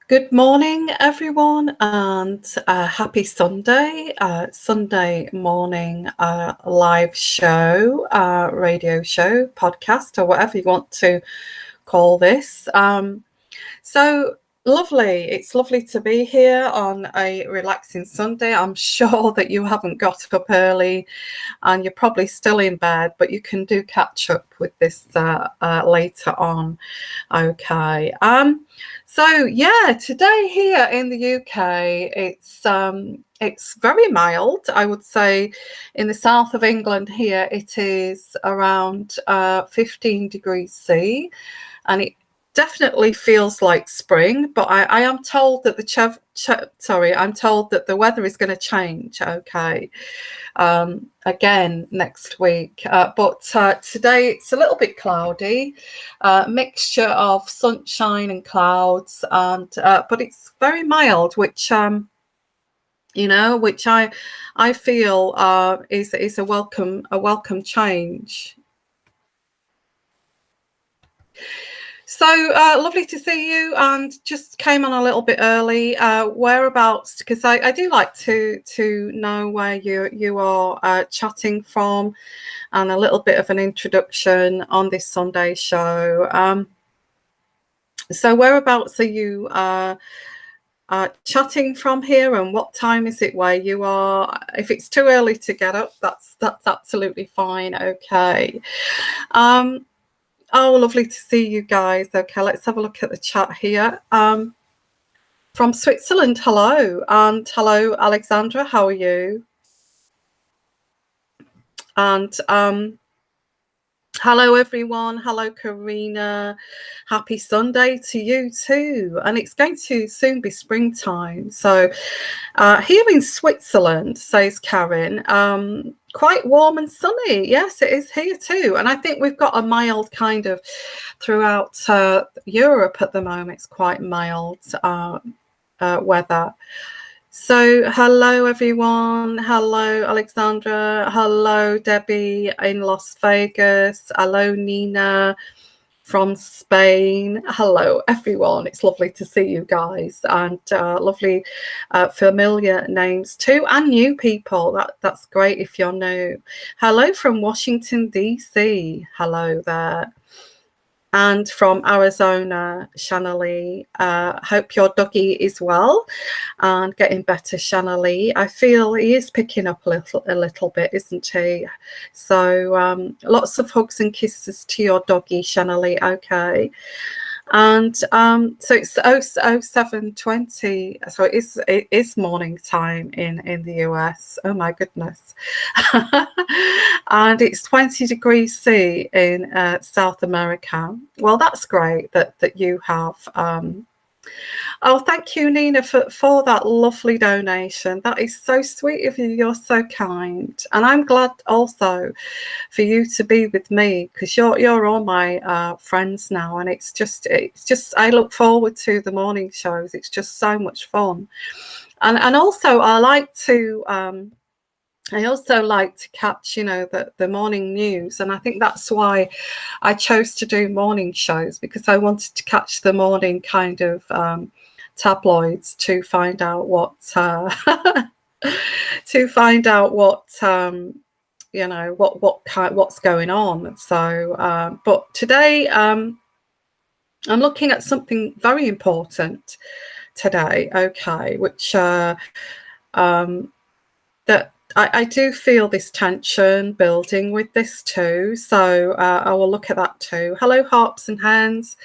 Good morning, everyone, and happy Sunday, Sunday morning live show, radio show, podcast, or whatever you want to call this. So lovely. It's lovely to be here on a relaxing Sunday. I'm sure that you haven't got up early and you're probably still in bed, but you can do catch up with this later on. Okay. So yeah, today here in the UK, it's very mild. I would say in the south of England here, it is around 15 degrees C, and it definitely feels like spring. But I am told that I'm told that the weather is going to change. Okay. Again next week, but today it's a little bit cloudy, mixture of sunshine and clouds, and but it's very mild, which which I feel is a welcome change. So lovely to see you, and just came on a little bit early. Whereabouts? Because I do like to know where you are chatting from, and a little bit of an introduction on this Sunday show. So whereabouts are you chatting from here, and what time is it where you are? If it's too early to get up, that's absolutely fine. Okay. Oh, lovely to see you guys. Okay, let's have a look at the chat here. From Switzerland, hello. And hello, Alexandra, how are you? And hello, everyone. Hello, Karina. Happy Sunday to you too. And it's going to soon be springtime. So here in Switzerland, says Karen, quite warm and sunny. Yes, it is here too. And I think we've got a mild kind of throughout Europe at the moment. It's quite mild weather. So hello, everyone. Hello, Alexandra. Hello, Debbie in Las Vegas. Hello, Nina from Spain. Hello, everyone. It's lovely to see you guys, and lovely familiar names too, and new people. That's great if you're new. Hello from Washington, DC. Hello there. And from Arizona, Shannalee. Hope your doggy is well and getting better, Shannalee. I feel he is picking up a little bit, isn't he? So lots of hugs and kisses to your doggy, Shannalee. Okay. And so it's 07:20, so it is morning time in the US. Oh my goodness. And it's 20 degrees C in South America. Well, that's great that you have oh, thank you, Nina, for that lovely donation. That is so sweet of you. You're so kind. And I'm glad also for you to be with me, because you're all my friends now. And it's just I look forward to the morning shows. It's just so much fun. And also I also like to catch, the morning news. And I think that's why I chose to do morning shows, because I wanted to catch the morning kind of tabloids to find out what what's going on. So but today I'm looking at something very important today, okay, which that I do feel this tension building with this too. So I will look at that too. Hello, Harps and Hands.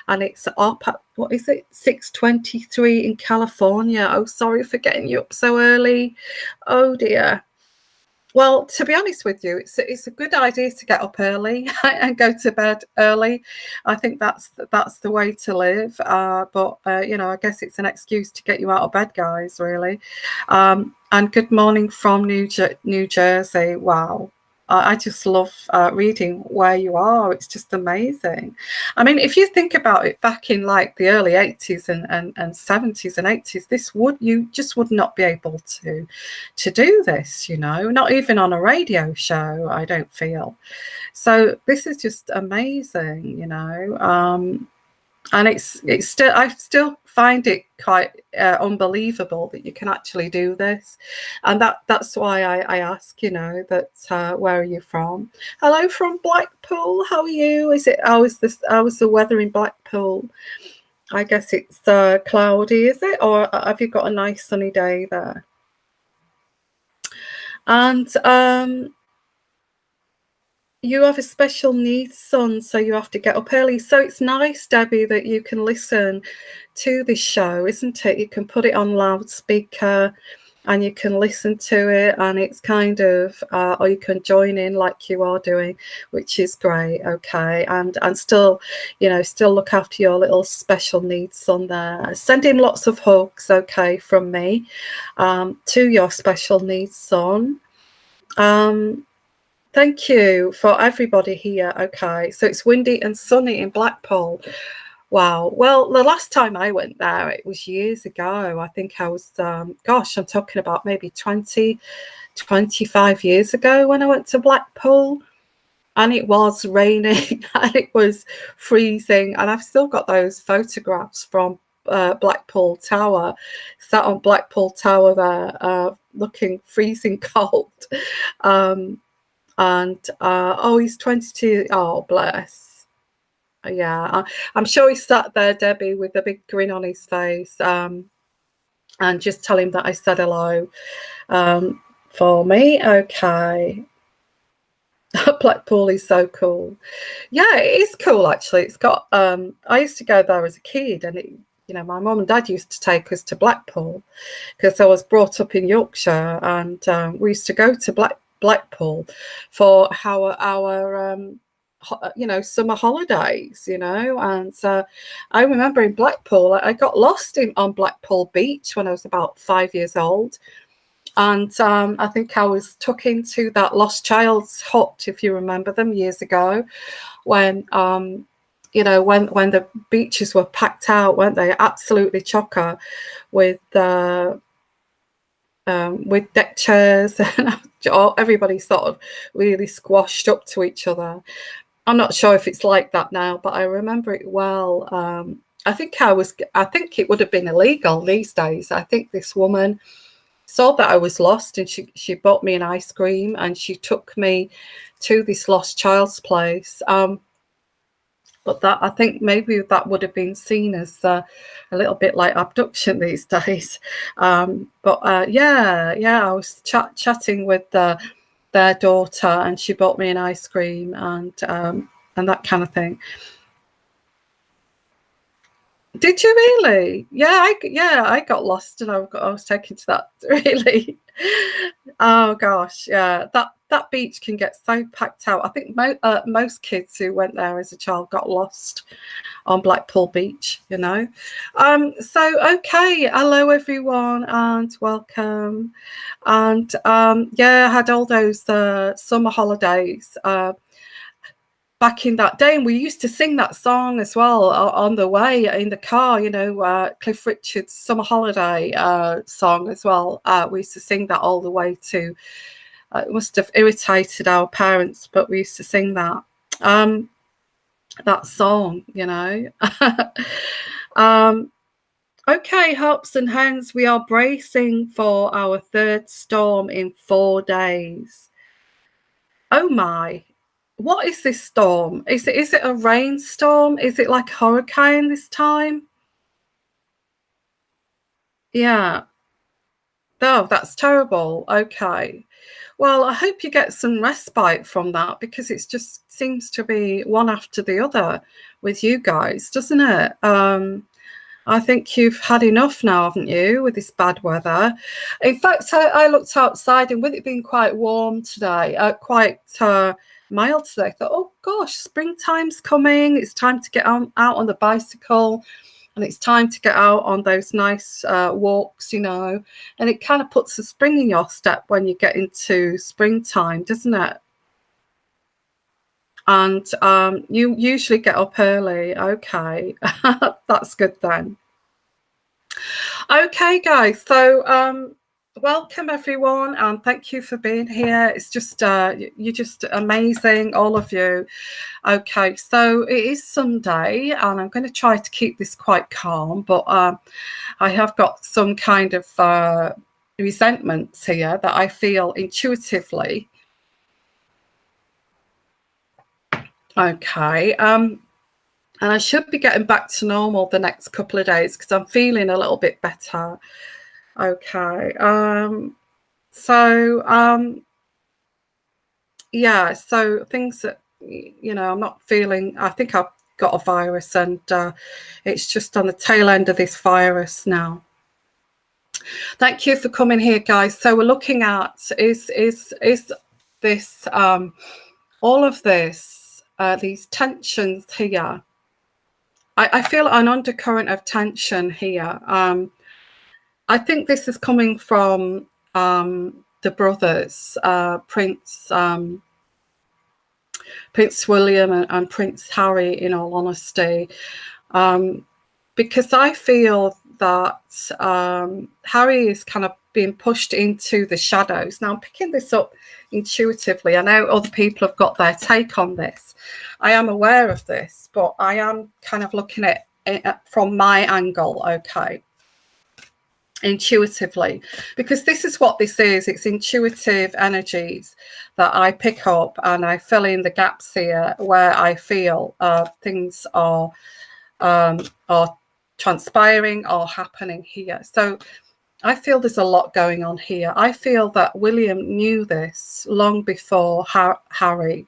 And it's up at, what is it, 6:23 in California. Oh, sorry for getting you up so early. Oh, dear. Well, to be honest with you, it's a good idea to get up early and go to bed early. I think that's the way to live. But I guess it's an excuse to get you out of bed, guys, really. And good morning from New Jersey. Wow. I just love reading where you are. It's just amazing. I mean, if you think about it, back in like the early 80s and 70s and 80s, you just would not be able to do this, not even on a radio show, I don't feel. So this is just amazing, and it's still, I still find it quite unbelievable that you can actually do this, and that's why I ask, you know, that where are you from? Hello from Blackpool. How are you? Is it how is the weather in Blackpool? I guess it's cloudy, is it, or have you got a nice sunny day there? And you have a special needs son, so you have to get up early. So it's nice, Debbie, that you can listen to this show, isn't it? You can put it on loudspeaker and you can listen to it, and it's kind of, or you can join in like you are doing, which is great. Okay, and still, you know, still look after your little special needs son there. Send him lots of hugs, okay, from me, to your special needs son. Thank you for everybody here. Okay, so it's windy and sunny in Blackpool. Wow. Well, the last time I went there, it was years ago. I think I was, gosh, I'm talking about maybe 20, 25 years ago when I went to Blackpool. And it was raining and it was freezing. And I've still got those photographs from Blackpool Tower, sat on Blackpool Tower there, looking freezing cold. And oh, he's 22. Oh, bless. Yeah, I'm sure he sat there, Debbie, with a big grin on his face, and just tell him that I said hello for me. Okay. Blackpool is so cool. Yeah, it is cool actually. It's got I used to go there as a kid, and it, you know, my mum and dad used to take us to Blackpool because I was brought up in Yorkshire, and we used to go to Blackpool for our you know, summer holidays, you know. And I remember in Blackpool, I got lost on Blackpool Beach when I was about 5 years old. And I think I was tucked into that Lost Child's hut, if you remember them, years ago, when you know, when the beaches were packed out, weren't they? Absolutely chocker with deck chairs, and everybody sort of really squashed up to each other. I'm not sure if it's like that now, but I remember it well. I think it would have been illegal these days. I think this woman saw that I was lost, and she bought me an ice cream, and she took me to this lost child's place. But that, I think maybe that would have been seen as a little bit like abduction these days. But yeah, I was chatting with their daughter, and she bought me an ice cream and that kind of thing. Did you really? Yeah, I got lost, and I was taken to that. Really? Oh gosh, yeah. That beach can get so packed out. I think most kids who went there as a child got lost on Blackpool Beach. You know. So okay, hello everyone, and welcome. And yeah, I had all those summer holidays. Back in that day, and we used to sing that song as well on the way in the car, you know, Cliff Richard's Summer Holiday song as well. We used to sing that all the way to, it must have irritated our parents, but we used to sing that song, you know. Okay, Hops and Hens, we are bracing for our third storm in 4 days. Oh my. What is this storm? Is it a rainstorm? Is it like a hurricane this time? Yeah. Oh, that's terrible. Okay. Well, I hope you get some respite from that, because it just seems to be one after the other with you guys, doesn't it? I think you've had enough now, haven't you, with this bad weather? In fact, I looked outside, and with it being quite warm today, quite mild today, I thought, oh gosh, springtime's coming. It's time to get out on the bicycle, and it's time to get out on those nice walks, you know. And it kind of puts a spring in your step when you get into springtime, doesn't it? And you usually get up early. Okay, that's good then. Okay, guys. So Welcome everyone, and thank you for being here. It's just you're just amazing, all of you. Okay, so it is Sunday, and I'm going to try to keep this quite calm, but I have got some kind of resentments here that I feel intuitively. Okay, and I should be getting back to normal the next couple of days because I'm feeling a little bit better. Okay, yeah, so things that, I'm not feeling, I think I've got a virus, and it's just on the tail end of this virus now. Thank you for coming here, guys. So we're looking at is this all of this, these tensions here. I feel an undercurrent of tension here. I think this is coming from the brothers, Prince William and Prince Harry, in all honesty, because I feel that Harry is kind of being pushed into the shadows. Now, I'm picking this up intuitively. I know other people have got their take on this. I am aware of this, but I am kind of looking at it from my angle, okay, intuitively, because this is what this is. It's intuitive energies that I pick up, and I fill in the gaps here where I feel things are transpiring or happening here. So I feel there's a lot going on here. I feel that William knew this long before Harry.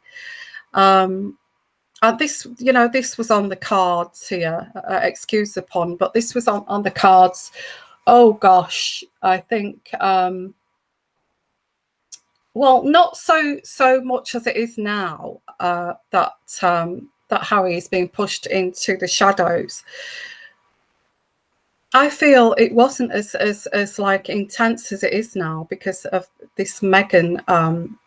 This, this was on the cards here, excuse the pun, but this was on the cards. Oh gosh, I think well, not so much as it is now, that Harry is being pushed into the shadows. I feel it wasn't as like intense as it is now because of this Meghan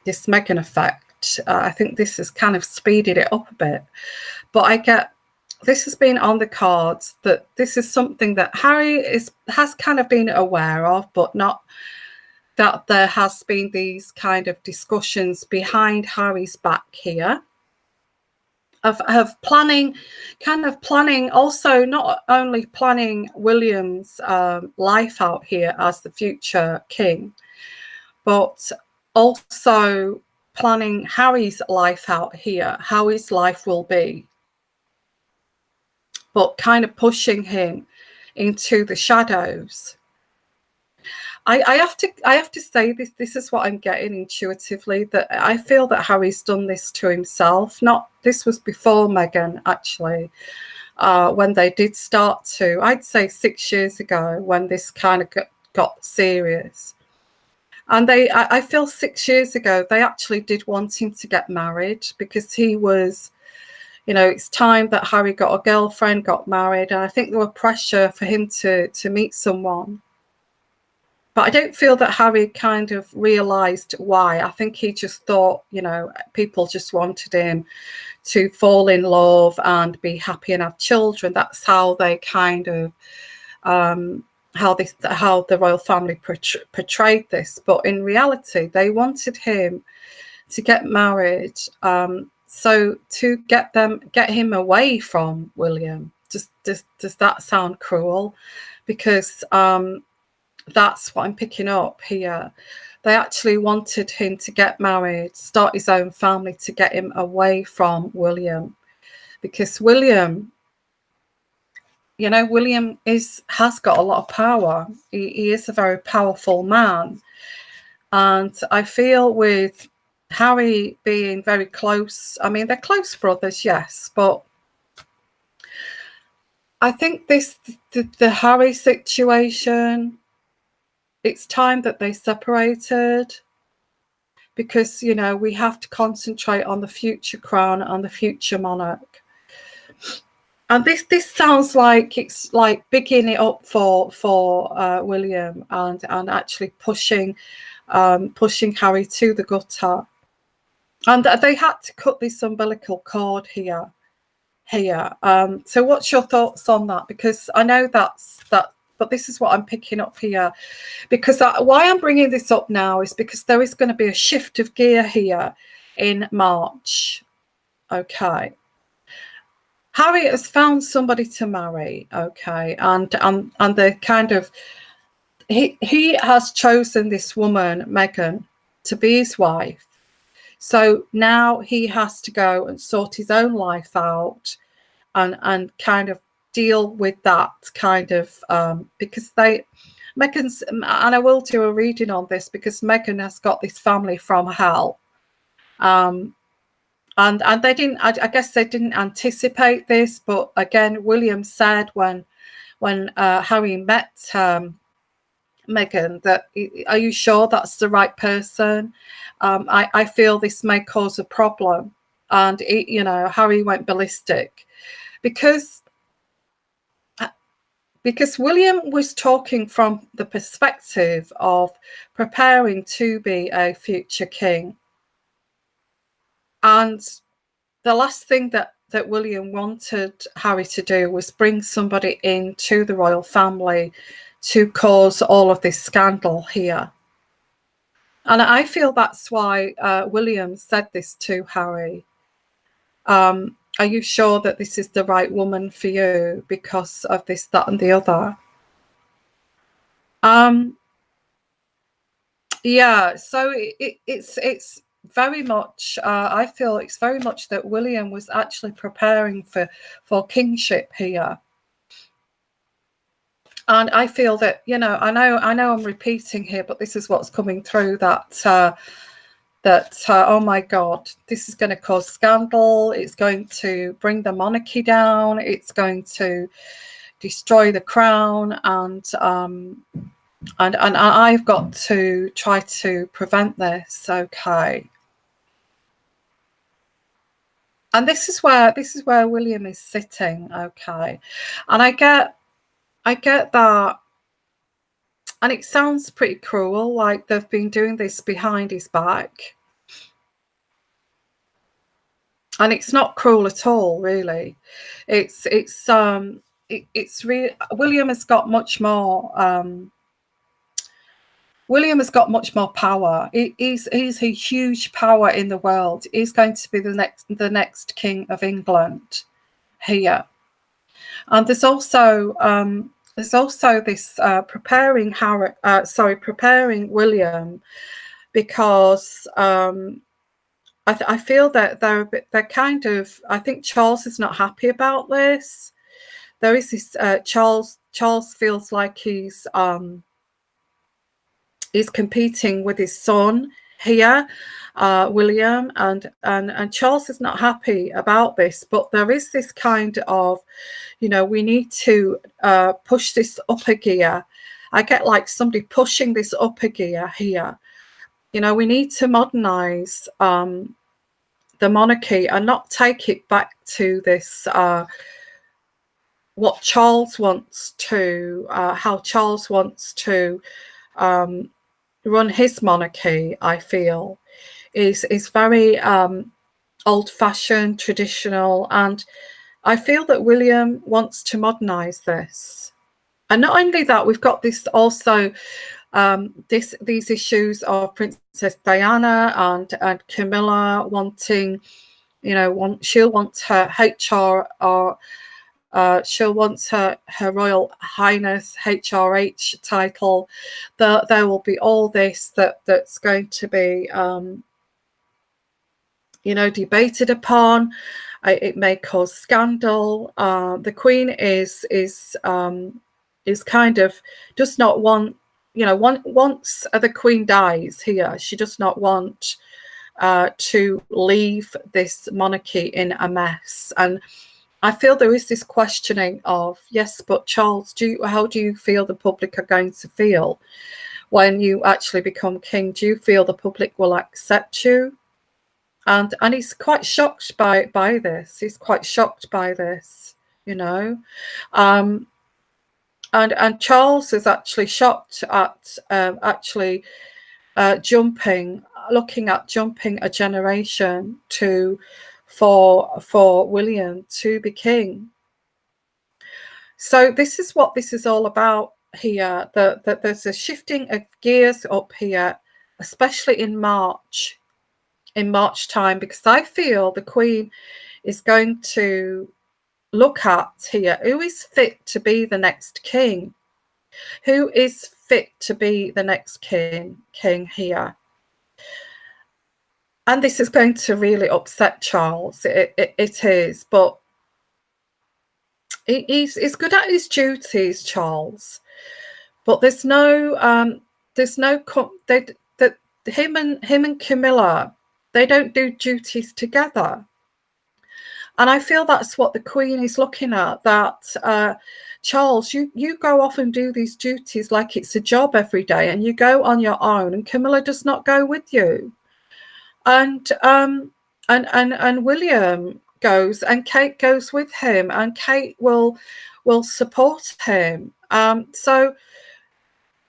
effect. I think this has kind of speeded it up a bit, but I get this has been on the cards that this is something that Harry has kind of been aware of, but not that there has been these kind of discussions behind Harry's back here of planning, also not only planning William's life out here as the future king, but also planning Harry's life out here, how his life will be, but kind of pushing him into the shadows. I have to say this is what I'm getting intuitively, that I feel that Harry's done this to himself. This was before Meghan, actually, when they did start to, I'd say 6 years ago, when this kind of got serious. And I feel 6 years ago they actually did want him to get married, because he was, it's time that Harry got a girlfriend, got married, and I think there was pressure for him to meet someone. But I don't feel that Harry kind of realised why. I think he just thought, people just wanted him to fall in love and be happy and have children. That's how they kind of, how the royal family portrayed this. But in reality, they wanted him to get married, so to get him away from William. Does that sound cruel? Because that's what I'm picking up here. They actually wanted him to get married, start his own family, to get him away from William, because William has got a lot of power. He is a very powerful man, and I feel with Harry being very close, I mean, they're close brothers, yes, but I think the Harry situation, it's time that they separated, because we have to concentrate on the future crown and the future monarch. And this sounds like it's like bigging it up for William, and actually pushing Harry to the gutter. And they had to cut this umbilical cord here. So what's your thoughts on that? Because I know that's but this is what I'm picking up here, because why I'm bringing this up now is because there is going to be a shift of gear here in March. Okay. Harry has found somebody to marry, okay, and the kind of he has chosen this woman, Meghan, to be his wife. So now he has to go and sort his own life out and kind of deal with that kind of because Meghan's, and I will do a reading on this because Meghan has got this family from hell. And they didn't, I guess they didn't anticipate this, but again, William said when Harry met Meghan that, are you sure that's the right person? I feel this may cause a problem. And Harry went ballistic because William was talking from the perspective of preparing to be a future king. And the last thing that William wanted Harry to do was bring somebody into the royal family to cause all of this scandal here. And I feel that's why William said this to Harry. Are you sure that this is the right woman for you because of this, that, and the other? Yeah, so it's very much, I feel it's very much that William was actually preparing for kingship here. And I feel that, I know I'm repeating here, but this is what's coming through, that oh my God, this is going to cause scandal. It's going to bring the monarchy down. It's going to destroy the crown. And I've got to try to prevent this. Okay. And this is where William is sitting. Okay. And I get that. And it sounds pretty cruel, like they've been doing this behind his back. And it's not cruel at all, really. It's really, William has got much more power. He's a huge power in the world. He's going to be the next King of England here. And there's also this preparing William, because I feel that they're kind of, I think Charles is not happy about this. There is this Charles feels like he's competing with his son here, William, and Charles is not happy about this. But there is this kind of, we need to push this up a gear. I get like somebody pushing this up a gear here. We need to modernize the monarchy and not take it back to this what Charles wants to, how Charles wants to run his monarchy. I feel is very old-fashioned, traditional, and I feel that William wants to modernize this. And not only that, we've got this also these issues of Princess Diana and Camilla wanting, she'll want her HR, or she'll want her Royal Highness HRH title. There will be all this that's going to be debated upon. It may cause scandal. The Queen is kind of does not want, once the Queen dies here, she does not want to leave this monarchy in a mess. And I feel there is this questioning of, yes, but Charles, how do you feel the public are going to feel when you actually become king? Do you feel the public will accept you? And he's quite shocked by this. He's quite shocked by this, And Charles is actually shocked at looking at jumping a generation for William to be king. So this is what this is all about. here. There's a shifting of gears up here, especially in March time, because I feel the Queen is going to look at here who is fit to be the next king. Who is fit to be the next king here? And this is going to really upset Charles. It is, but he's good at his duties, Charles. But there's no him and Camilla, they don't do duties together. And I feel that's what the Queen is looking at, that Charles, you go off and do these duties like it's a job every day, and you go on your own, and Camilla does not go with you. And William goes, and Kate goes with him, and Kate will support him. So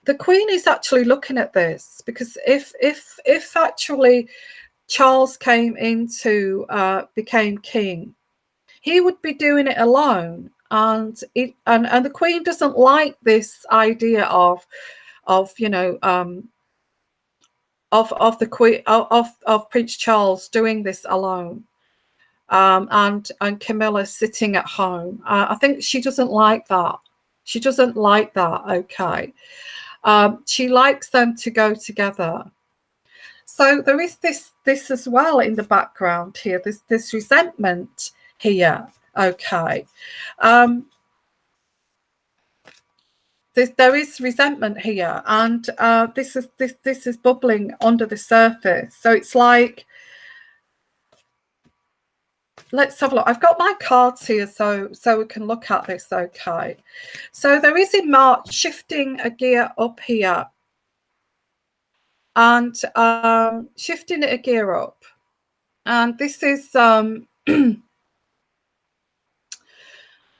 the Queen is actually looking at this, because if actually Charles came into became king, he would be doing it alone, and the Queen doesn't like this idea of you know of the Queen of Prince Charles doing this alone, and Camilla sitting at home. I think she doesn't like that. She doesn't like that. Okay, she likes them to go together. So there is this as well in the background here. This resentment here. Okay, there is resentment here, and this is bubbling under the surface. So it's like, let's have a look. I've got my cards here, so we can look at this. Okay, so there is in March shifting a gear up here, and shifting a gear up, and this is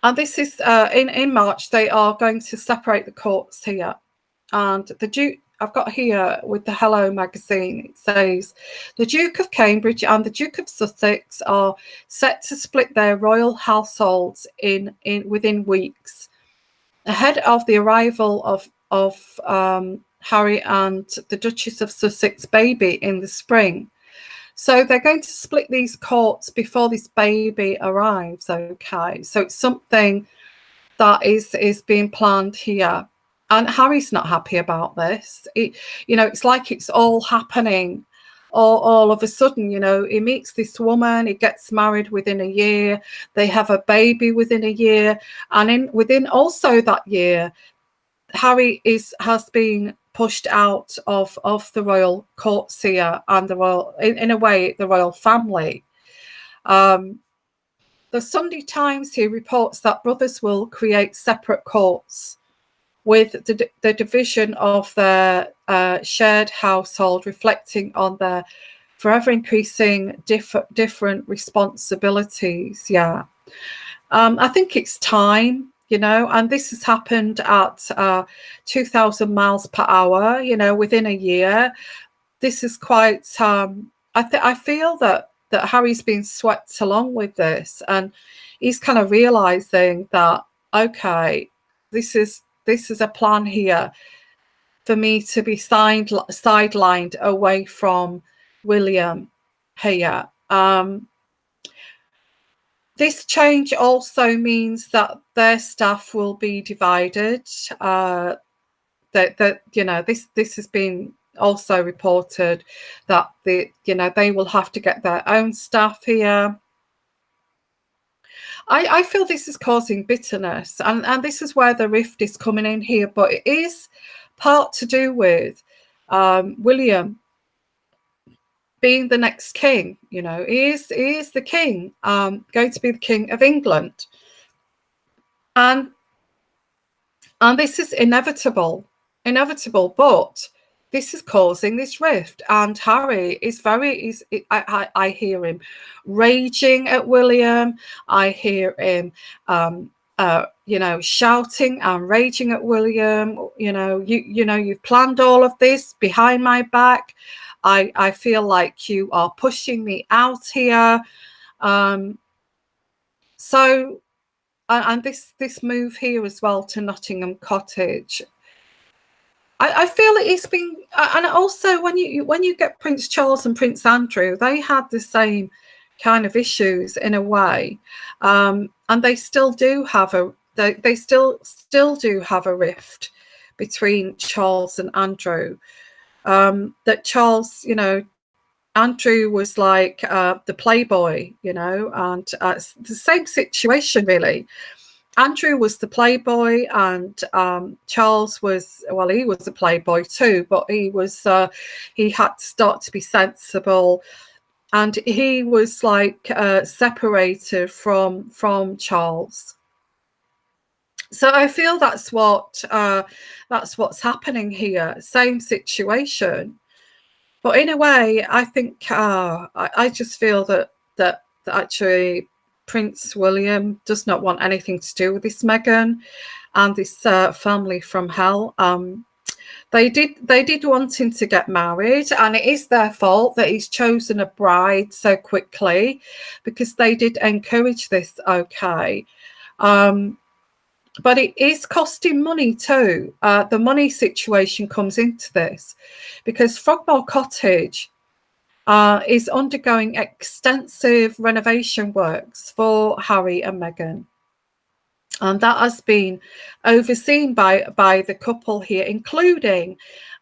and this is in March. They are going to separate the courts here, and the Duke. I've got here with the Hello magazine. It says the Duke of Cambridge and the Duke of Sussex are set to split their royal households within weeks, ahead of the arrival of Harry and the Duchess of Sussex baby in the spring. So they're going to split these courts before this baby arrives. Okay, so it's something that is being planned here, and Harry's not happy about this. It's like it's all happening all of a sudden. He meets this woman, he gets married within a year, they have a baby within a year, and within also that year, Harry has been pushed out of the royal courts here, and the royal, in a way, the royal family. The Sunday Times here reports that brothers will create separate courts, with the division of their shared household reflecting on their forever increasing different responsibilities. Yeah, I think it's time. And this has happened at 2,000 miles per hour, within a year. This is quite, I feel that Harry's been swept along with this, and he's kind of realizing that, okay, this is a plan here for me to be sidelined away from William here. This change also means that their staff will be divided. This has been also reported that they will have to get their own staff here. I feel this is causing bitterness, and this is where the rift is coming in here. But it is part to do with William being the next king. He is the king, going to be the king of England, and this is inevitable. But this is causing this rift, and Harry is I hear him raging at William. I hear him shouting and raging at William. You've planned all of this behind my back. I feel like you are pushing me out here. So and this move here as well to Nottingham Cottage, I feel it's been, and also when you get Prince Charles and Prince Andrew, they had the same kind of issues in a way, and they still do have they still do have a rift between Charles and Andrew. That Charles, Andrew was like the playboy, and it's the same situation really. Andrew was the playboy, and Charles was, well, he was a playboy too, but he had to start to be sensible, and he was like separated from Charles. So I feel that's what's happening here. Same situation, but in a way, I think I just feel that actually Prince William does not want anything to do with this Meghan and this family from hell. They did want him to get married, and it is their fault that he's chosen a bride so quickly, because they did encourage this. Okay. But it is costing money too. The money situation comes into this because Frogmore Cottage is undergoing extensive renovation works for Harry and Meghan. And that has been overseen by the couple here, including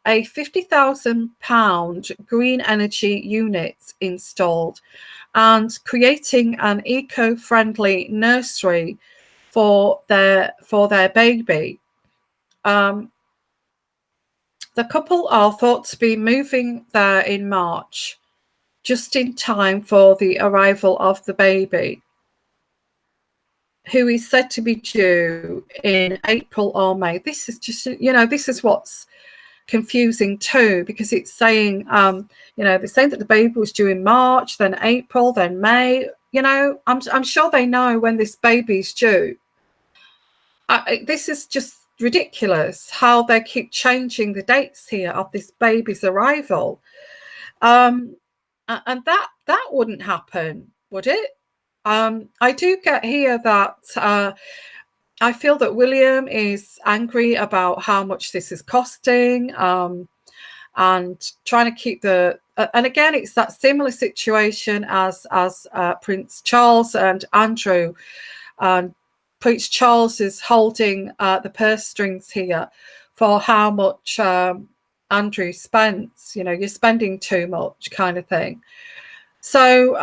a £50,000 green energy unit installed and creating an eco-friendly nursery for their baby. The couple are thought to be moving there in March, just in time for the arrival of the baby, who is said to be due in April or May. This is just, this is what's confusing too, because it's saying, they're saying that the baby was due in March, then April, then May. I'm sure they know when this baby's due. This is just ridiculous how they keep changing the dates here of this baby's arrival. And that wouldn't happen, would it? I do get here that I feel that William is angry about how much this is costing, and trying to keep and again, it's that similar situation as Prince Charles and Andrew. Prince Charles is holding the purse strings here for how much Andrew spends. You're spending too much, kind of thing. So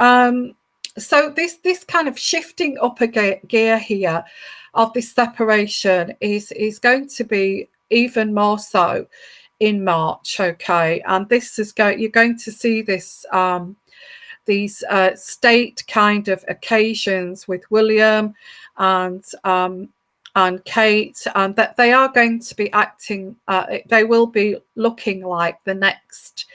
so this kind of shifting up a gear here of this separation is going to be even more so in March. Okay, and this is you're going to see this these state kind of occasions with William and Kate, and that they are going to be acting, they will be looking like the next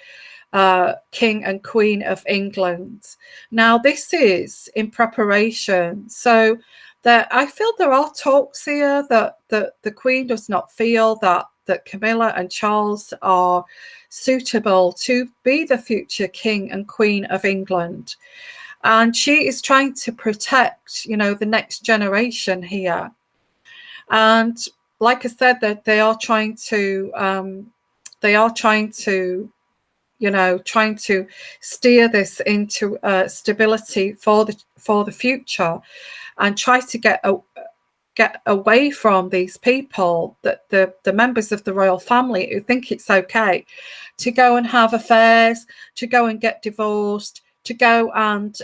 King and Queen of England. Now, this is in preparation, so that I feel there are talks here that the Queen does not feel that Camilla and Charles are suitable to be the future King and Queen of England, and she is trying to protect, the next generation here. And like I said, that they are trying to trying to steer this into stability for the future, and try to get away from these people, that the members of the royal family who think it's okay to go and have affairs, to go and get divorced, to go and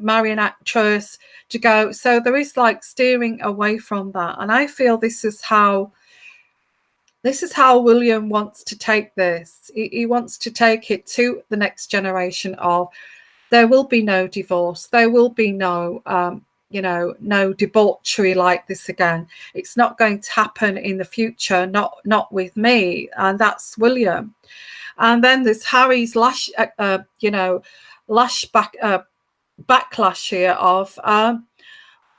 marry an actress, to go. So there is like steering away from that, and I feel this is how William wants to take this. He wants to take it to the next generation of, there will be no divorce, there will be no no debauchery like this again. It's not going to happen in the future, not with me. And that's William. And then there's Harry's backlash here of,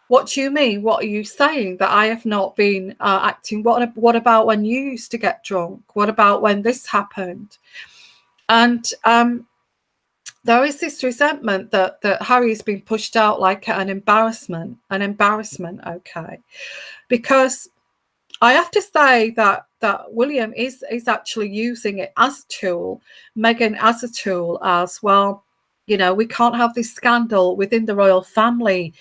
what do you mean? What are you saying? That I have not been acting? What about when you used to get drunk? What about when this happened? And there is this resentment that Harry's been pushed out like an embarrassment, okay, because I have to say that William is actually using it as a tool, Meghan as a tool as well. You know, we can't have this scandal within the royal family,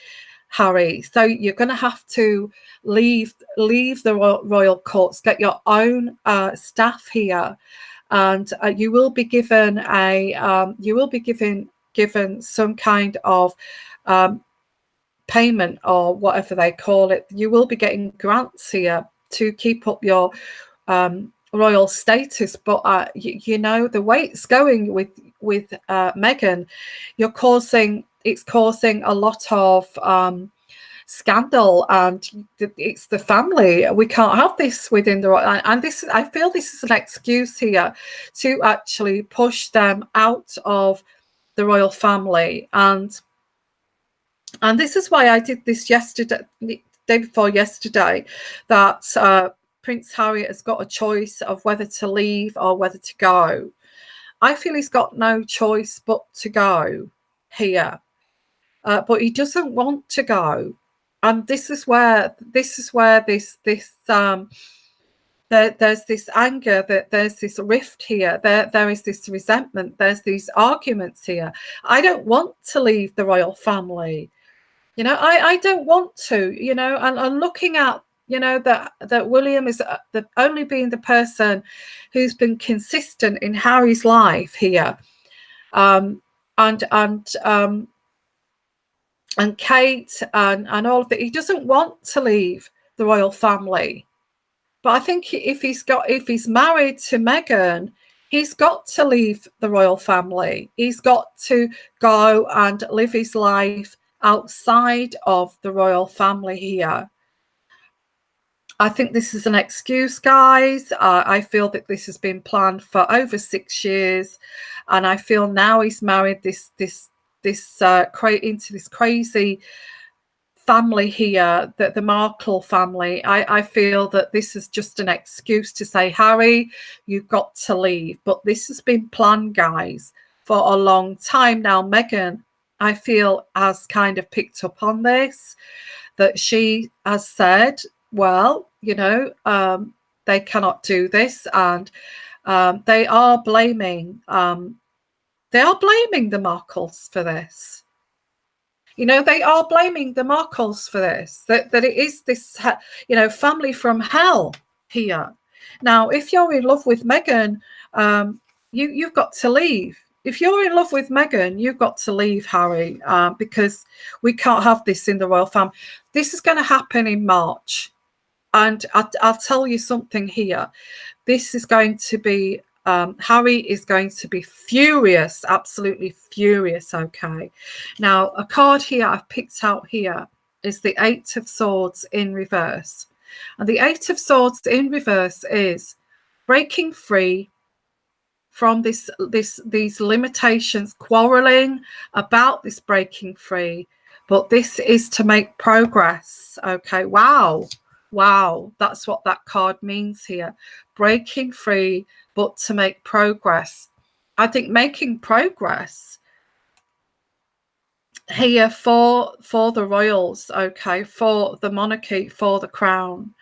Harry. So you're going to have to leave the royal courts, get your own staff here, and you will be given given some kind of payment or whatever they call it. You will be getting grants here to keep up your royal status. But you know, the way it's going with Meghan, it's causing a lot of scandal, and it's the family. We can't have this within the royal, and this, I feel this is an excuse here to actually push them out of the royal family. And this is why I did this yesterday, day before yesterday, that Prince Harry has got a choice of whether to leave or whether to go. I feel he's got no choice but to go here, but he doesn't want to go, and this is where there's this anger, that there's this rift here, there is this resentment, there's these arguments here. I don't want to leave the royal family. You know, I don't want to, you know, and looking at, you know, that William is the only being the person who's been consistent in Harry's life here, and Kate and all of that. He doesn't want to leave the royal family, but I think if he's married to Meghan, he's got to leave the royal family. He's got to go and live his life outside of the royal family here. I think this is an excuse, guys. I feel that this has been planned for over 6 years, and I feel now he's married into this crazy family here, that the Markle family. I feel that this is just an excuse to say, Harry, you've got to leave. But this has been planned, guys, for a long time now. Meghan, I feel, has kind of picked up on this, that she has said, well, you know, they cannot do this, and they are blaming the Markles for this. You know, they are blaming the Markles for this, that it is this, you know, family from hell here. Now, if you're in love with Meghan, you've got to leave. If you're in love with Meghan, you've got to leave, Harry, because we can't have this in the royal family. This is going to happen in March. And I'll tell you something here. This is going to be, Harry is going to be furious, absolutely furious, okay? Now, a card here I've picked out here is the Eight of Swords in reverse. And the Eight of Swords in reverse is breaking free from these limitations, quarreling about this breaking free, but this is to make progress, okay? Wow, that's what that card means here. Breaking free, but to make progress. I think making progress here for the royals, okay, for the monarchy, for the crown.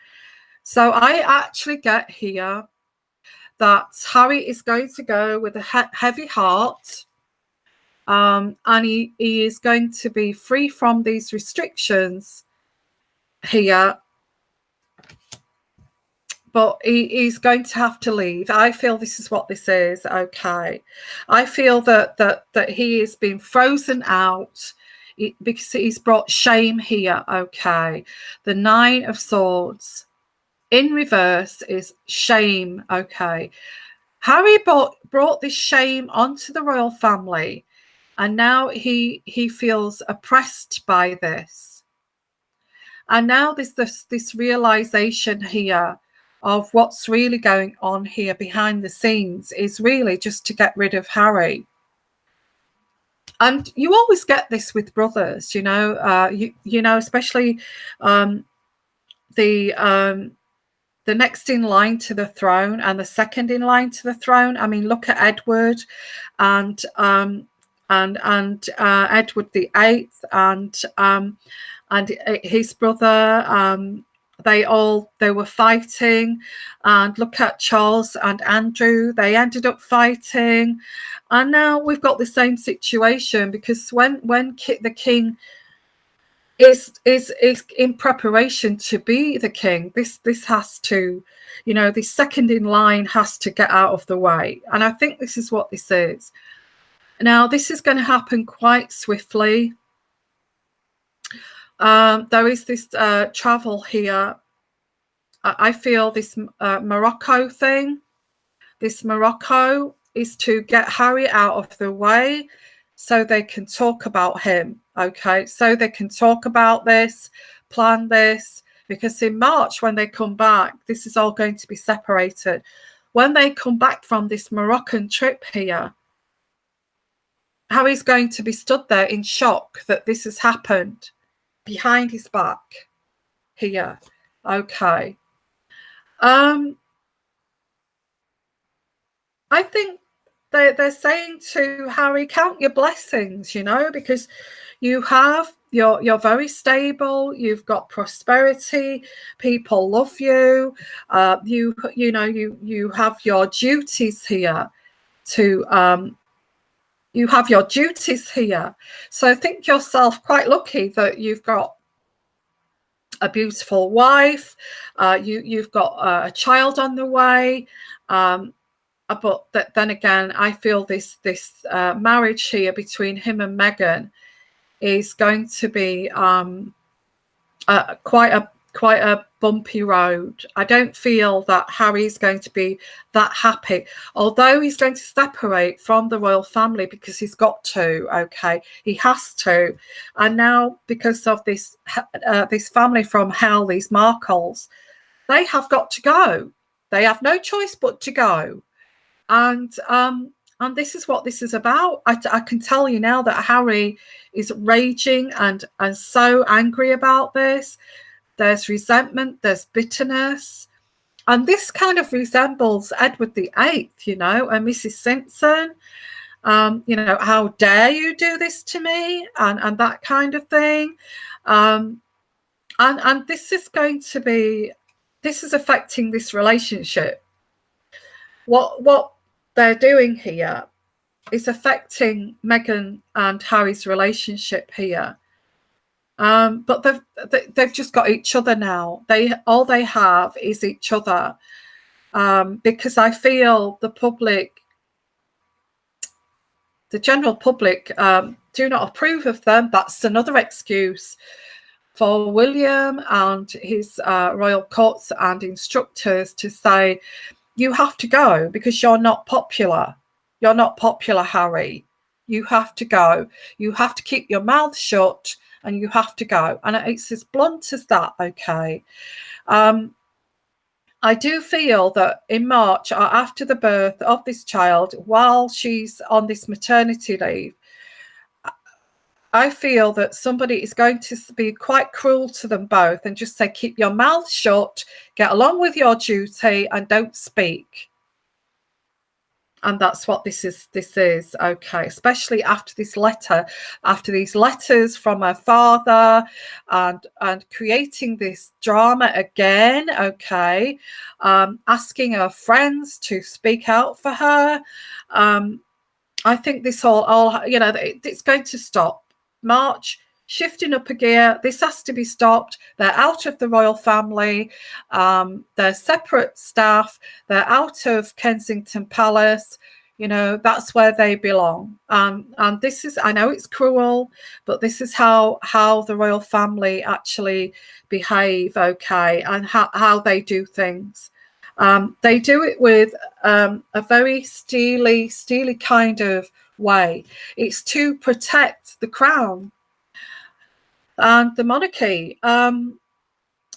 So I actually get here that Harry is going to go with a heavy heart, and he is going to be free from these restrictions here, but he's going to have to leave. I feel this is what this is, okay? I feel that he is being frozen out because he's brought shame here, okay? The Nine of Swords in reverse is shame, okay? Harry brought this shame onto the royal family, and now he feels oppressed by this. And now there's this realization here of what's really going on here behind the scenes is really just to get rid of Harry. And you always get this with brothers, you know, you know, especially the next in line to the throne and the second in line to the throne. I mean, look at Edward and and Edward the Eighth, and his brother. They were fighting, and look at Charles and Andrew. They ended up fighting, and now we've got the same situation, because when the king is in preparation to be the king, this has to, the second in line has to get out of the way, and I think this is what this is. Now, this is going to happen quite swiftly. There is this travel here. I feel this Morocco thing. This Morocco is to get Harry out of the way so they can talk about him. Okay, so they can talk about this, plan this, because in March, when they come back, this is all going to be separated. When they come back from this Moroccan trip here, Harry's going to be stood there in shock that this has happened behind his back here. Okay. I think they're saying to Harry, count your blessings, because you're very stable, you've got prosperity, people love you, you have your duties here you have your duties here. So think yourself quite lucky that you've got a beautiful wife, you've got a child on the way, but then again, I feel this marriage here between him and Meghan is going to be quite a bumpy road. I don't feel that Harry's going to be that happy, although he's going to separate from the royal family because he's got to. Okay, he has to, and now because of this family from hell, these Markles, they have got to go. They have no choice but to go, and this is what this is about. I can tell you now that Harry is raging and so angry about this. There's resentment, there's bitterness, and this kind of resembles Edward the Eighth, and Mrs. Simpson. How dare you do this to me, and that kind of thing. And this is affecting this relationship. What they're doing here is affecting Meghan and Harry's relationship here. But they've just got each other now. All they have is each other, because I feel the general public do not approve of them. That's another excuse for William and his royal courts and instructors to say, you have to go because you're not popular. You're not popular, Harry. You have to go. You have to keep your mouth shut and you have to go. And it's as blunt as that, okay? I do feel that in March, or after the birth of this child, while she's on this maternity leave, I feel that somebody is going to be quite cruel to them both and just say, keep your mouth shut, get along with your duty and don't speak. And that's what this is, okay, especially after this letter, after these letters from her father and creating this drama again, okay, asking her friends to speak out for her. I think this all, it's going to stop. March, shifting up a gear. This has to be stopped. They're out of the royal family. They're separate staff. They're out of Kensington Palace. That's where they belong. And this is, I know it's cruel, but this is how the royal family actually behave, okay, and how they do things. They do it with a very steely kind of way. It's to protect the crown and the monarchy. And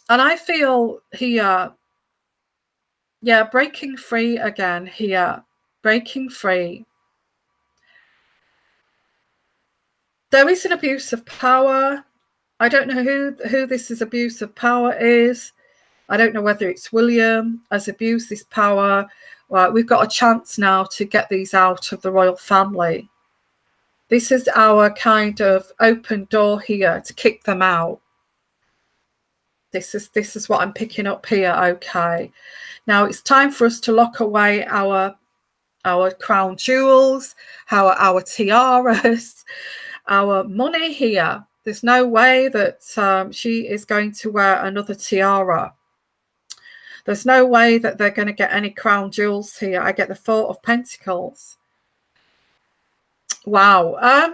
I feel here, breaking free again here, breaking free. There is an abuse of power. I don't know who this is abuse of power is. I don't know whether it's William has abused this power. We've got a chance now to get these out of the royal family. This is our kind of open door here to kick them out. This is what I'm picking up here. Okay, now it's time for us to lock away our crown jewels, our tiaras, our money here. There's no way that she is going to wear another tiara. There's no way that they're going to get any crown jewels here. I get the Four of Pentacles. Wow.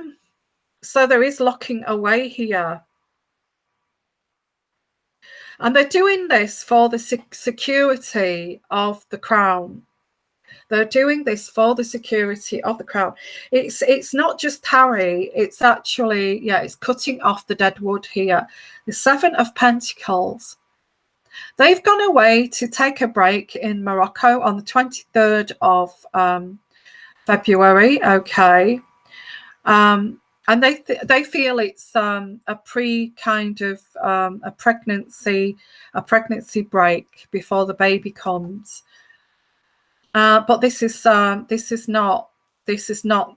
So there is locking away here. And they're doing this for the security of the crown. They're doing this for the security of the crown. It's not just Harry. It's actually, yeah, it's cutting off the dead wood here. The Seven of Pentacles. They've gone away to take a break in Morocco on the 23rd of February. Okay. And they feel it's a kind of a pregnancy break before the baby comes. But this is not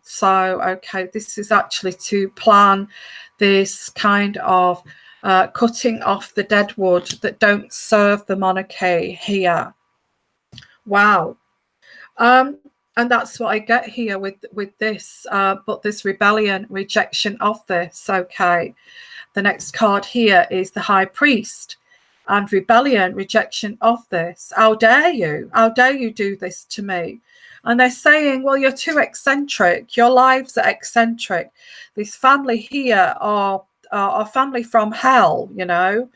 so. Okay, this is actually to plan this kind of cutting off the dead wood that don't serve the monarchy here. Wow. And that's what I get here with this, but this rebellion, rejection of this. Okay, the next card here is the High Priest, and rebellion, rejection of this. How dare you? How dare you do this to me? And they're saying, well, you're too eccentric. Your lives are eccentric. This family here are family from hell, you know.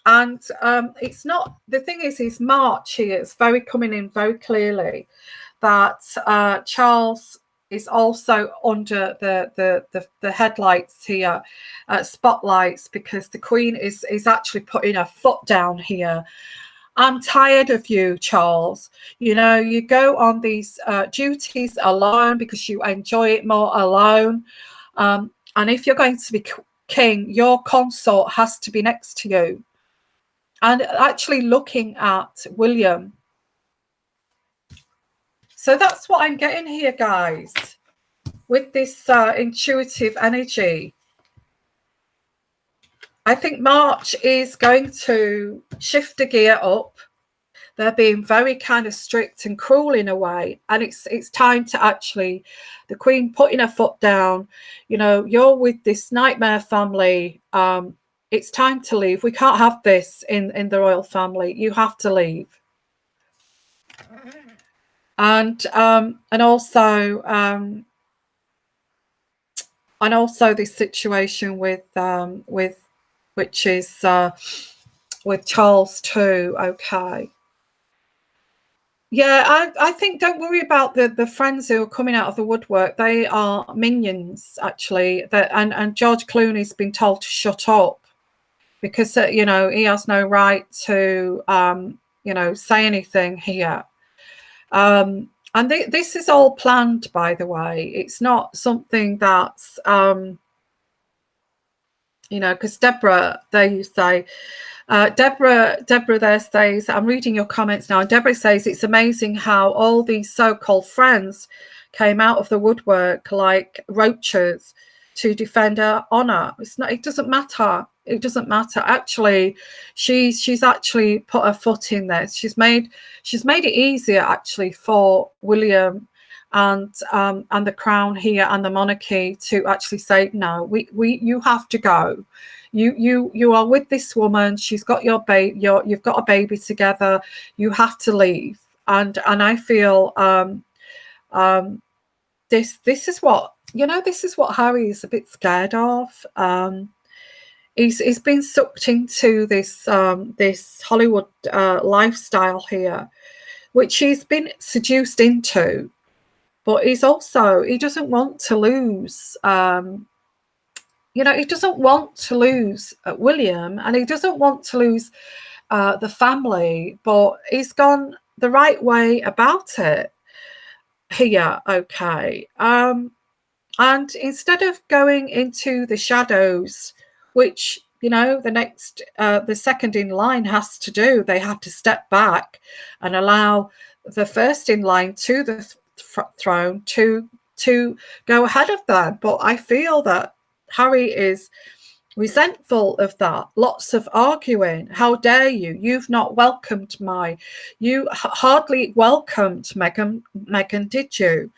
And it's not, the thing is March here, it's very coming in very clearly that Charles is also under the headlights here, spotlights, because the Queen is actually putting her foot down here. I'm tired of you, Charles. You know, you go on these duties alone because you enjoy it more alone. And if you're going to be king, your consort has to be next to you. And actually looking at William. So that's what I'm getting here, guys, with this intuitive energy. I think March is going to shift the gear up. They're being very kind of strict and cruel in a way. And it's time to actually, the Queen putting her foot down. You know, you're with this nightmare family. It's time to leave. We can't have this in the royal family. You have to leave. And also this situation with which is with Charles too. Okay. Yeah, I think don't worry about the friends who are coming out of the woodwork. They are minions, actually. And George Clooney's been told to shut up because you know, he has no right to you know, say anything here. And this is all planned, by the way. It's not something that's you know, because Deborah, there you say, Deborah there says, I'm reading your comments now, and Deborah says it's amazing how all these so-called friends came out of the woodwork like roaches to defend her honor. It's not, it doesn't matter. It doesn't matter. Actually, she's actually put her foot in there. She's made it easier actually for William and the crown here and the monarchy to actually say, no, you have to go. You are with this woman. She's got your baby. You've got a baby together. You have to leave. And I feel this is what, you know, this is what Harry is a bit scared of. He's been sucked into this this Hollywood lifestyle here, which he's been seduced into. But he doesn't want to lose. You know, he doesn't want to lose William, and he doesn't want to lose the family, but he's gone the right way about it here. Okay. And instead of going into the shadows, which, you know, the second in line has to do, they have to step back and allow the first in line to the throne to to go ahead of them. But I feel that Harry is resentful of that. Lots of arguing. How dare you? You've not welcomed you hardly welcomed Meghan, did you?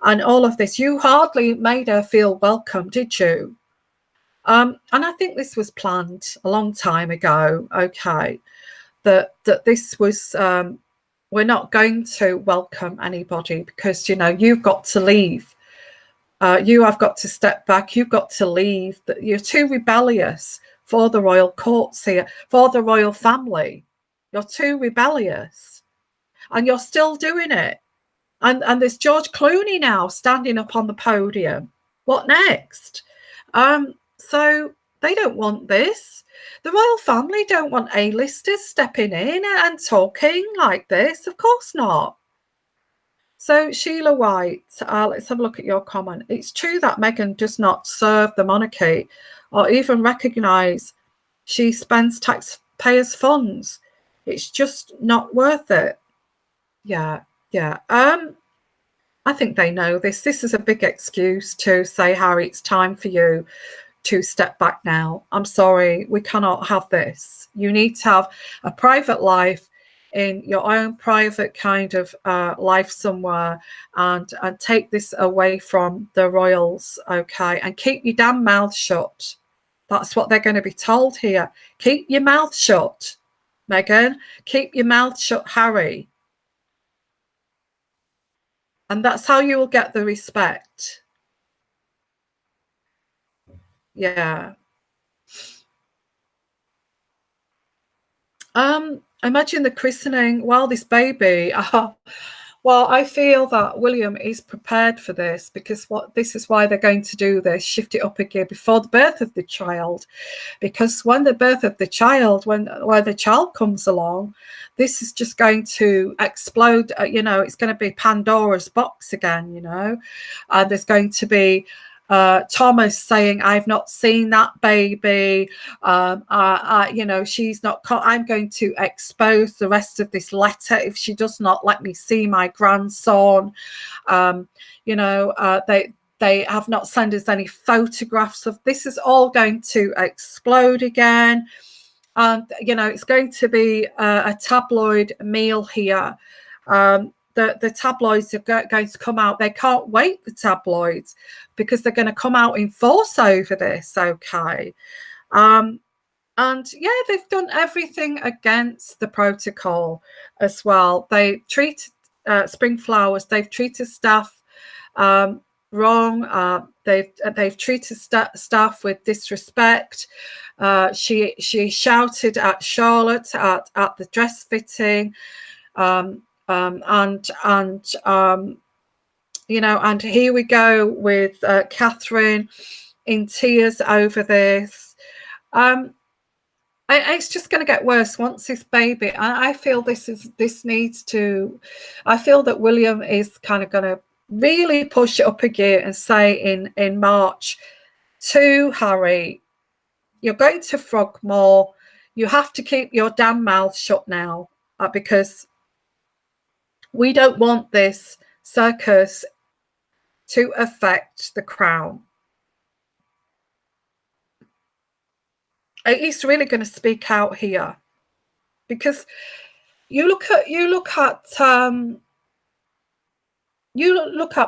And all of this, you hardly made her feel welcome, did you? And I think this was planned a long time ago. Okay, that this was we're not going to welcome anybody because, you know, you've got to leave. You have got to step back. You've got to leave. You're too rebellious for the royal courts here, for the royal family. You're too rebellious, and you're still doing it. And there's George Clooney now standing up on the podium. What next? So they don't want this. The royal family don't want A-listers stepping in and talking like this. Of course not. So Sheila White, let's have a look at your comment. It's true that Meghan does not serve the monarchy or even recognise she spends taxpayers' funds. It's just not worth it. Yeah. I think they know this. This is a big excuse to say, Harry, it's time for you to step back now. I'm sorry, we cannot have this. You need to have a private life in your own private kind of life somewhere, and take this away from the royals, okay? And keep your damn mouth shut. That's what they're going to be told here. Keep your mouth shut, Meghan. Keep your mouth shut, Harry. And that's how you will get the respect. Yeah. Imagine the christening. Well, this baby. Well, I feel that William is prepared for this, because this is why they're going to do this, shift it up again before the birth of the child. Because when the birth of the child, when the child comes along, this is just going to explode. You know, it's going to be Pandora's box again. You know, and there's going to be Thomas saying, I've not seen that baby. You know, she's not. I'm going to expose the rest of this letter if she does not let me see my grandson. You know, they have not sent us any photographs of this. Is all going to explode again. And, you know, it's going to be a tabloid meal here. The tabloids are going to come out. They can't wait, the tabloids, because they're going to come out in force over this, okay? And, yeah, they've done everything against the protocol as well. They treat Spring Flowers, they've treated staff wrong. They've treated staff with disrespect. She shouted at Charlotte at the dress fitting. You know, and here we go with Catherine in tears over this. It's just going to get worse once this baby. I feel this needs to. I feel that William is kind of going to really push it up a gear and say in March to Harry, you're going to Frogmore. You have to keep your damn mouth shut now, because we don't want this circus to affect the crown. He's really going to speak out here, because you look at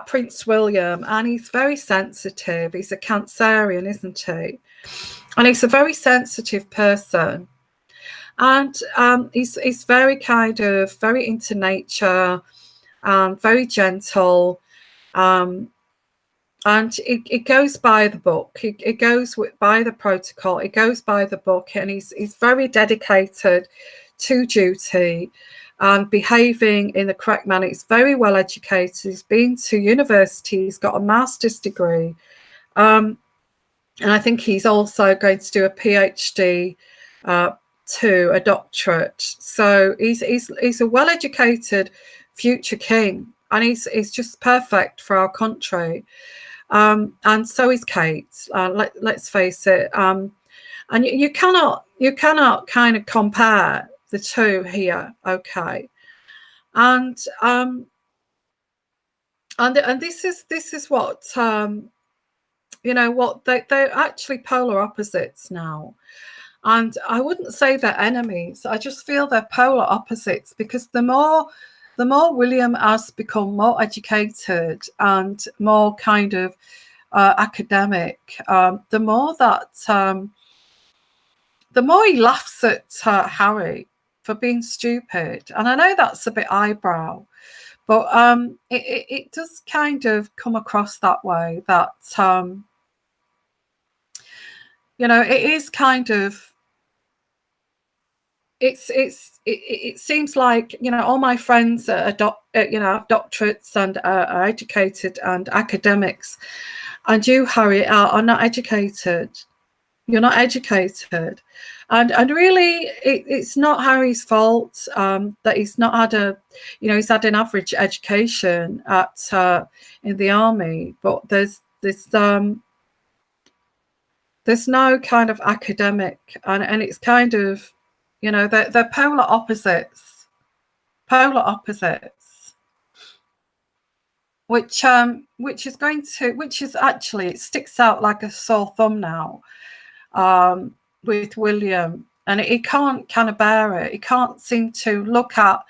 Prince William, and he's very sensitive. He's a Cancerian, isn't he? And he's a very sensitive person. And he's very kind of very into nature, very gentle, and it goes by the book. It goes by the protocol. It goes by the book, and he's very dedicated to duty and behaving in the correct manner. He's very well educated. He's been to university. He's got a master's degree, and I think he's also going to do a PhD. To a doctorate. So he's a well-educated future king, and he's just perfect for our country. And so is Kate. Let's face it. And you cannot kind of compare the two here, okay? And And this is what what they're actually polar opposites now. And I wouldn't say they're enemies. I just feel they're polar opposites, because the more William has become more educated and more kind of academic, the more he laughs at Harry for being stupid. And I know that's a bit eyebrow, but it does kind of come across that way, that it is kind of, it seems like, all my friends are have doctorates and are educated and academics, and you, Harry, are not educated. You're not educated, and really, it's not Harry's fault that he's not had he's had an average education in the army, but there's no kind of academic, and it's kind of, they're polar opposites, which is actually, it sticks out like a sore thumb now with William, and he can't kind of bear it. He can't seem to look at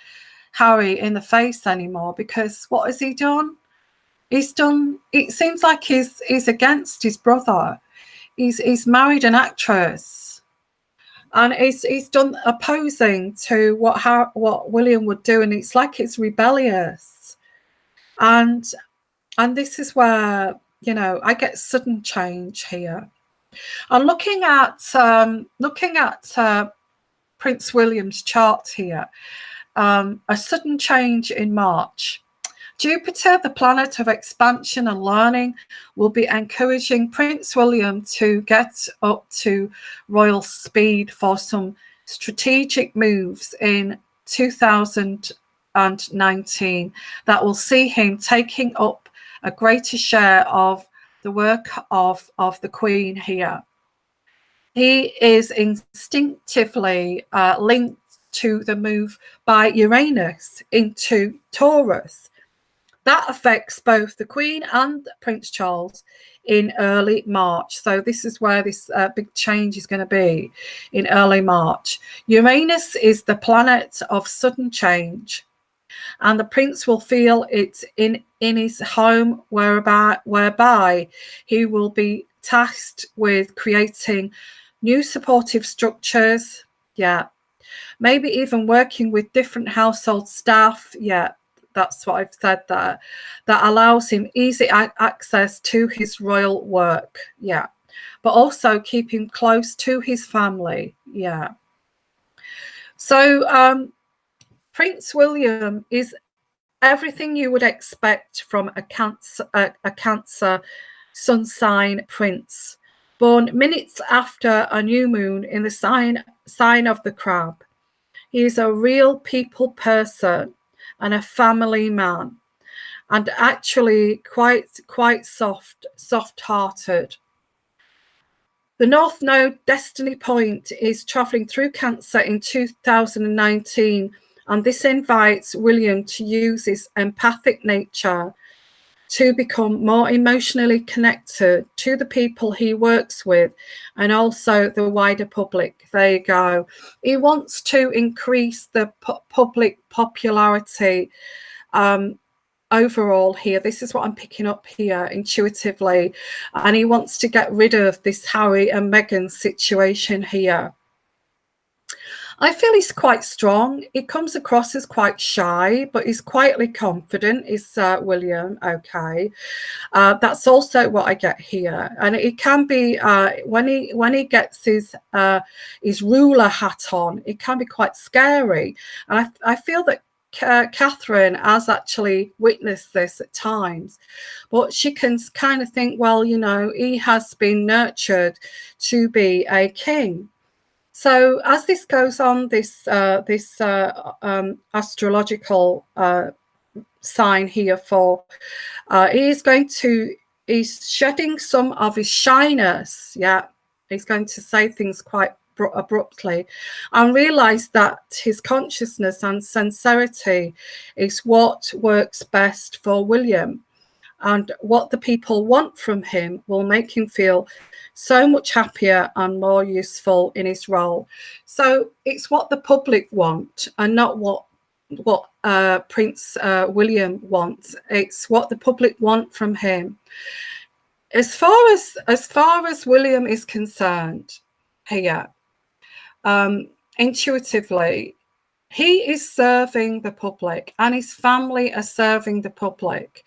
Harry in the face anymore, because what has he done? It seems like he's against his brother. He's married an actress, and he's done opposing to what William would do, and it's like it's rebellious. And this is where, I get sudden change here. And looking at Prince William's chart here, a sudden change in March. Jupiter, the planet of expansion and learning, will be encouraging Prince William to get up to royal speed for some strategic moves in 2019 that will see him taking up a greater share of the work of the Queen here. He is instinctively linked to the move by Uranus into Taurus. That affects both the Queen and Prince Charles in early March. So this is where this big change is going to be, in early March. Uranus is the planet of sudden change, and the Prince will feel it in his home, whereby he will be tasked with creating new supportive structures. Yeah. Maybe even working with different household staff. Yeah. That's what I've said there. That allows him easy access to his royal work. Yeah. But also keep him close to his family. Yeah. So Prince William is everything you would expect from a Cancer sun sign prince, born minutes after a new moon in the sign of the Crab. He is a real people person and a family man, and actually quite soft-hearted. The North Node destiny point is traveling through Cancer in 2019, and this invites William to use his empathic nature to become more emotionally connected to the people he works with and also the wider public. There you go. He wants to increase the public popularity overall here. This is what I'm picking up here intuitively. And he wants to get rid of this Harry and Meghan situation here. I feel he's quite strong. He comes across as quite shy, but he's quietly confident. Is William, okay? That's also what I get here, and it can be when he gets his ruler hat on, it can be quite scary. And I feel that Catherine has actually witnessed this at times, but she can kind of think, well, he has been nurtured to be a king. So as this goes on, this astrological sign here for he's shedding some of his shyness. Yeah, he's going to say things quite abruptly and realize that his consciousness and sincerity is what works best for William. and what the people want from him will make him feel so much happier and more useful in his role. So it's what the public want and not what Prince William wants. It's what the public want from him. As far as William is concerned here, intuitively, he is serving the public, and his family are serving the public,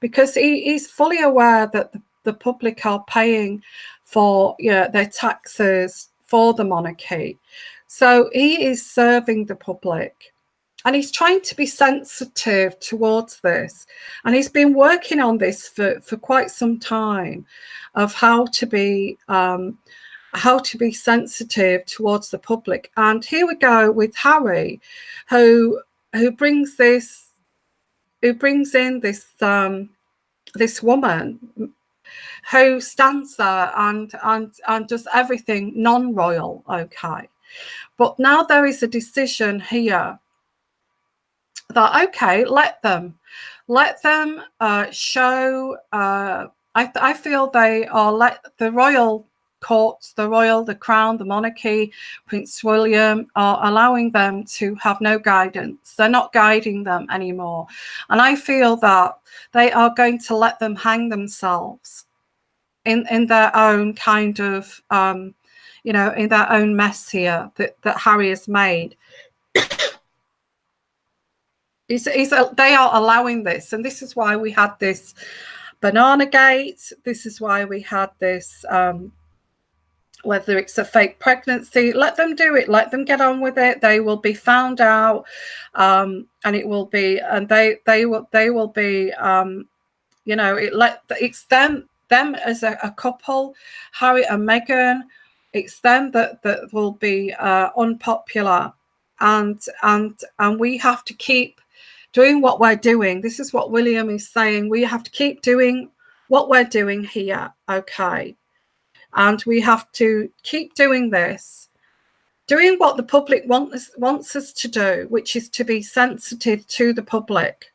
because he is fully aware that the public are paying for their taxes for the monarchy. So he is serving the public, and he's trying to be sensitive towards this. And he's been working on this for quite some time, of how to be sensitive towards the public. And here we go with Harry, who brings in this woman who stands there and does everything non-royal. Okay, but now there is a decision here that, okay, let them show. I feel they are, let the royal courts, the crown, the monarchy, Prince William, are allowing them to have no guidance. They're not guiding them anymore. And I feel that they are going to let them hang themselves in their own kind of, in their own mess here that Harry has made. They are allowing this, and this is why we had this Banana Gate. This is why we had this, whether it's a fake pregnancy, let them do it. Let them get on with it. They will be found out, and it will be, and they will be, it's them as a couple, Harry and Meghan. It's them that will be unpopular, and we have to keep doing what we're doing. This is what William is saying. We have to keep doing what we're doing here, okay? And we have to keep doing this, doing what the public wants us to do, which is to be sensitive to the public.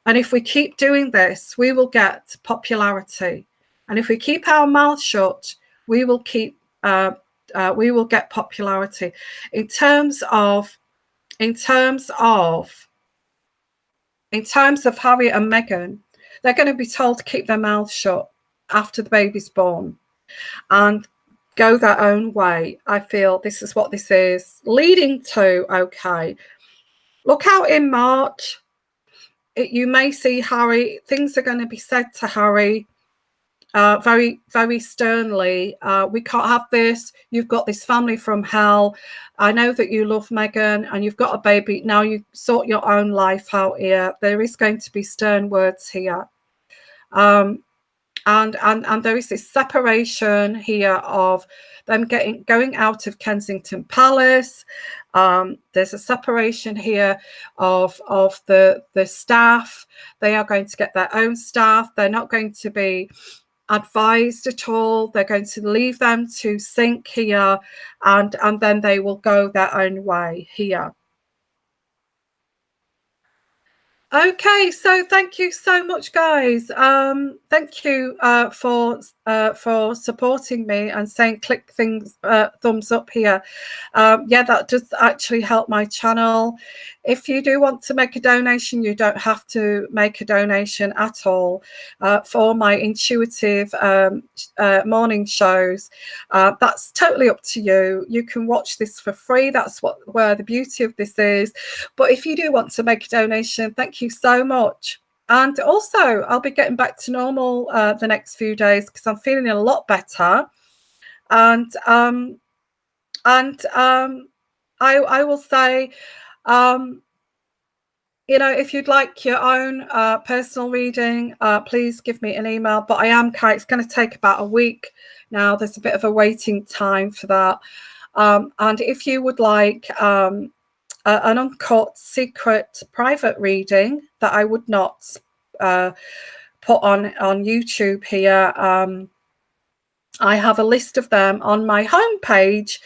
And if we keep doing this, we will get popularity. And if we keep our mouth shut, we will get popularity. In terms of Harry and Meghan, they're going to be told to keep their mouths shut after the baby's born and go their own way. I feel this is what this is leading to. Okay, look out in March. You may see Harry. Things are going to be said to Harry very, very sternly. We can't have this. You've got this family from hell. I know that you love Meghan and you've got a baby. Now you sort your own life out here. There is going to be stern words here. And there is this separation here of them going out of Kensington Palace. There's a separation here of the staff. They are going to get their own staff. They're not going to be advised at all. They're going to leave them to sink here, and then they will go their own way here. Okay, so thank you so much, guys. Thank you for supporting me and saying click thumbs up here. Yeah, that does actually help my channel. If you do want to make a donation, you don't have to make a donation at all for my intuitive morning shows. That's totally up to you. You can watch this for free. That's where the beauty of this is. But if you do want to make a donation, thank you so much. And also, I'll be getting back to normal the next few days because I'm feeling a lot better. And I will say, if you'd like your own personal reading, please give me an email. But it's going to take about a week now. There's a bit of a waiting time for that. And if you would like an uncut, secret, private reading that I would not put on YouTube here, I have a list of them on my homepage,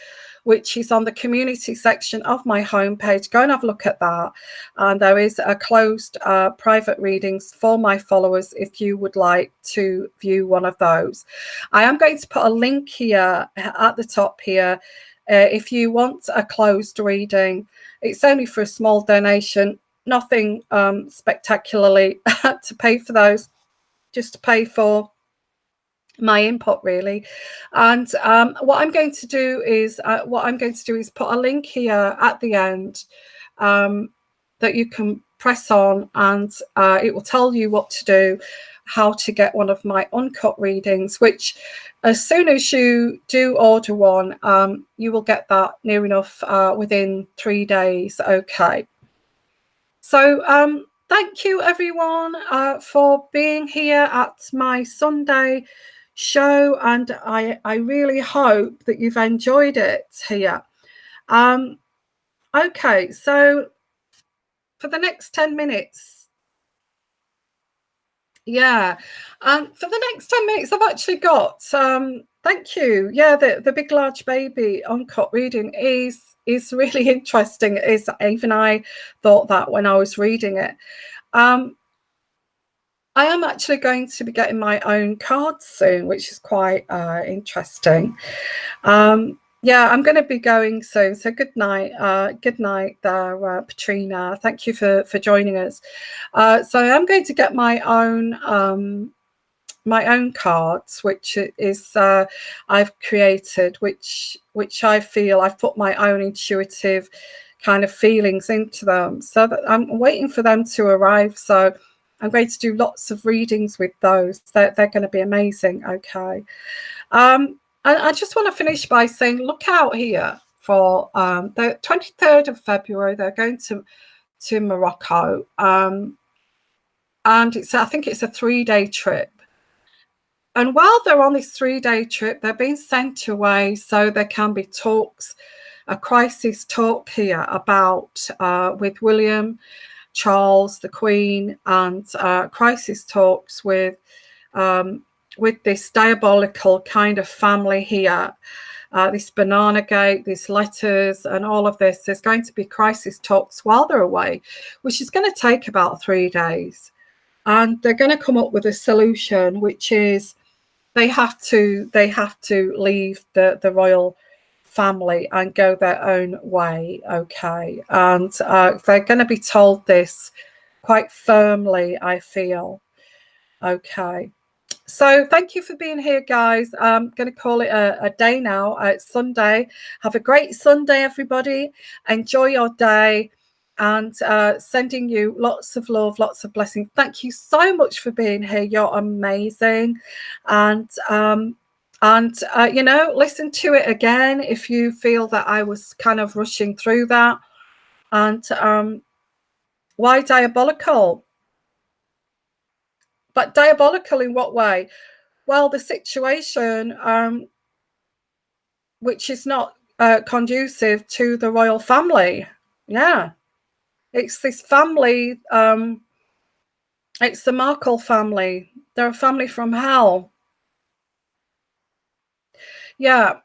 which is on the community section of my homepage. Go and have a look at that. And there is a closed private readings for my followers if you would like to view one of those. I am going to put a link here at the top here. If you want a closed reading, it's only for a small donation, nothing spectacularly to pay for those, just to pay for my input really. And what I'm going to do is put a link here at the end that you can press on, and it will tell you what to do, how to get one of my uncut readings, which as soon as you do order one, you will get that near enough within 3 days. Okay, so thank you everyone for being here at my Sunday show, and I really hope that you've enjoyed it here. Okay, so for the next 10 minutes, for the next 10 minutes I've actually got thank you, the Big Large Baby uncut reading is really interesting. Even I thought that when I was reading it. I am actually going to be getting my own cards soon, which is quite interesting. I'm going to be going soon. So good night there, Patrina. Thank you for joining us. So I'm going to get my own cards, which is I've created, which I feel I've put my own intuitive kind of feelings into them. So that I'm waiting for them to arrive. So I'm going to do lots of readings with those. They're going to be amazing. Okay. And I just want to finish by saying, look out here for the 23rd of February. They're going to Morocco. And I think it's a 3-day trip. And while they're on this 3-day trip, they're being sent away so there can be talks, a crisis talk here about with William, Charles, the Queen, and crisis talks with this diabolical kind of family here, this banana gate, these letters, and all of this. There's going to be crisis talks while they're away, which is going to take about 3 days, and they're going to come up with a solution, which is they have to leave the royal family and go their own way. Okay, and they're going to be told this quite firmly, I feel. Okay, so thank you for being here, guys. I'm going to call it a day now. It's Sunday. Have a great Sunday, everybody. Enjoy your day, and sending you lots of love, lots of blessings. Thank you so much for being here. You're amazing. And listen to it again if you feel that I was kind of rushing through that. And why diabolical? But diabolical in what way? Well, the situation, which is not conducive to the royal family. Yeah, it's this family. It's the Markle family. They're a family from hell. Yeah.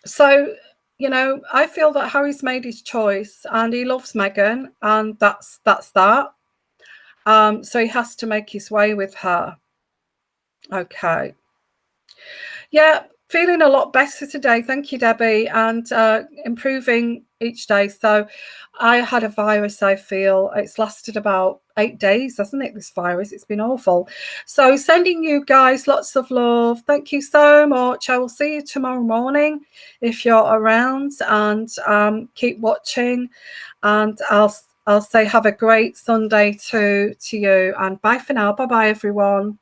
So, I feel that Harry's made his choice and he loves Meghan, and that's that. So he has to make his way with her. Okay. Yeah, feeling a lot better today. Thank you, Debbie, and improving each day. So I had a virus, I feel. It's lasted about 8 days, hasn't it, this virus? It's been awful. So sending you guys lots of love. Thank you so much. I will see you tomorrow morning if you're around, and keep watching. And I'll say have a great Sunday to you, and bye for now. Bye-bye, everyone.